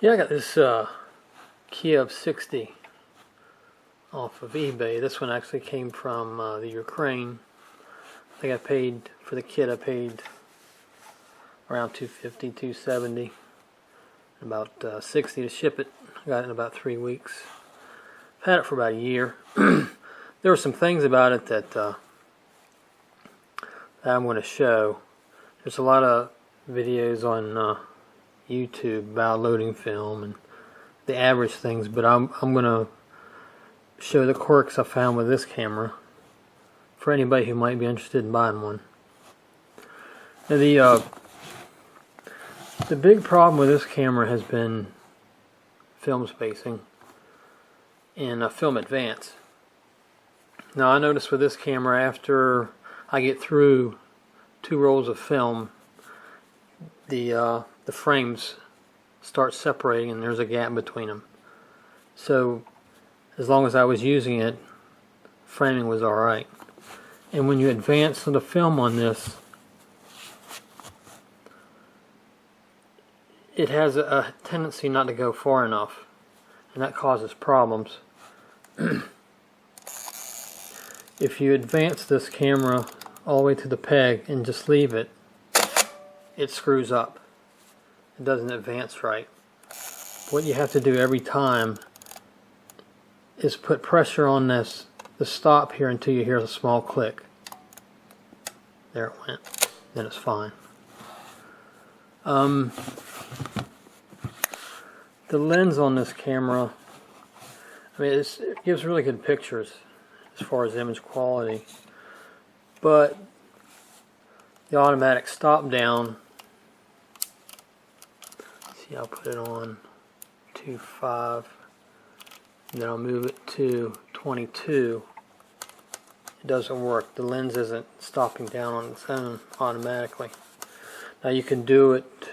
Yeah, I got this Kiev 60 off of eBay. This one actually came from the Ukraine. I think I paid for the kit. I paid around $250, $270, about $60 to ship it. I got it in about 3 weeks. I've had it for about a year. There were some things about it that I'm going to show. There's a lot of videos on YouTube about loading film and the average things, but I'm going to show the quirks I found with this camera for anybody who might be interested in buying one. Now the big problem with this camera has been film spacing and film advance. Now I noticed with this camera, after I get through 2 rolls of film, the frames start separating and there's a gap between them. So as long as I was using it, framing was alright. And when you advance the film on this, it has a tendency not to go far enough, and that causes problems. If you advance this camera all the way to the peg and just leave it, it screws up. It doesn't advance right. What you have to do every time is put pressure on the stop here until you hear a small click. There it went. Then it's fine. The lens on this camera, I mean, it gives really good pictures as far as image quality, but the automatic stop down, see, I'll put it on 2.5, and then I'll move it to 22. It doesn't work. The lens isn't stopping down on its own automatically. Now you can do it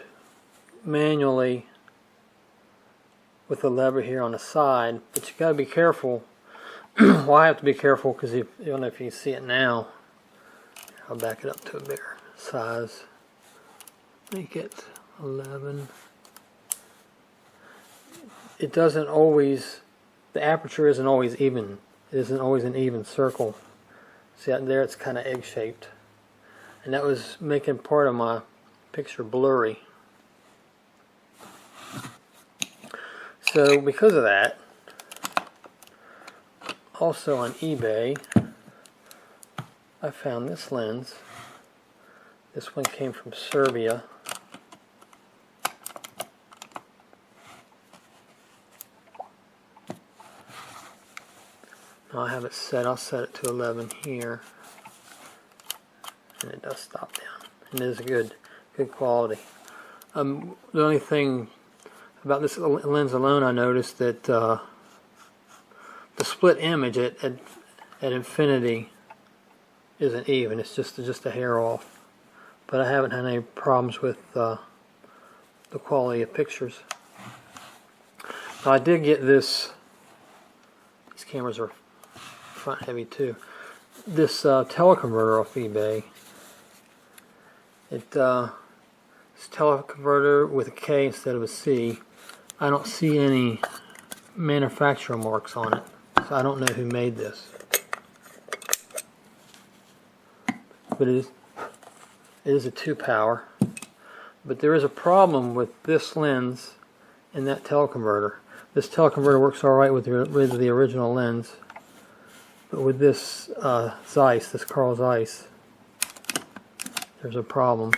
manually with the lever here on the side, but you got to be careful. Well, I have to be careful because I don't know if you can see it now. I'll back it up to a bigger size. Make it 11. It doesn't always, the aperture isn't always even. It isn't always an even circle. See out there, it's kind of egg-shaped. And that was making part of my picture blurry. So because of that, also on eBay, I found this lens. This one came from Serbia. Now I have it set, I'll set it to 11 here. And it does stop down. And it is good quality. The only thing about this lens alone, I noticed that the split image at infinity isn't even. It's just a hair off. But I haven't had any problems with the quality of pictures. Now I did get this. These cameras are front heavy too. This teleconverter off eBay. It's teleconverter with a K instead of a C. I don't see any manufacturer marks on it, so I don't know who made this. But it is a 2-power. But there is a problem with this lens and that teleconverter. This teleconverter works alright with the original lens, but with this Zeiss, this Carl Zeiss, there's a problem.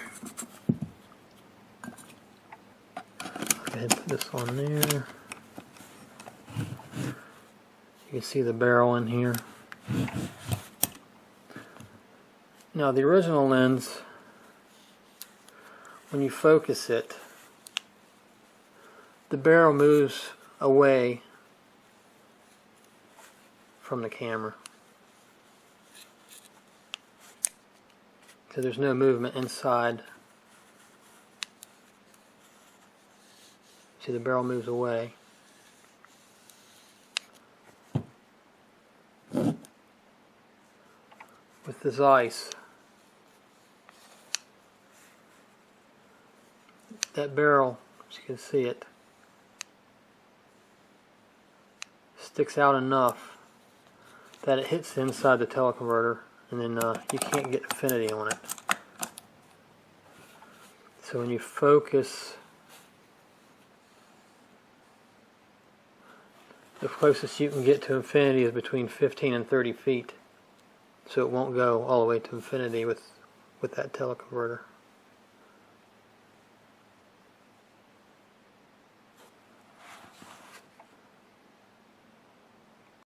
Go ahead and put this on there. You can see the barrel in here. Now the original lens, when you focus it, the barrel moves away from the camera. So there's no movement inside. See, the barrel moves away. With the Zeiss, that barrel, as you can see it, sticks out enough that it hits inside the teleconverter, and then you can't get infinity on it. So when you focus, the closest you can get to infinity is between 15 and 30 feet. So it won't go all the way to infinity with that teleconverter.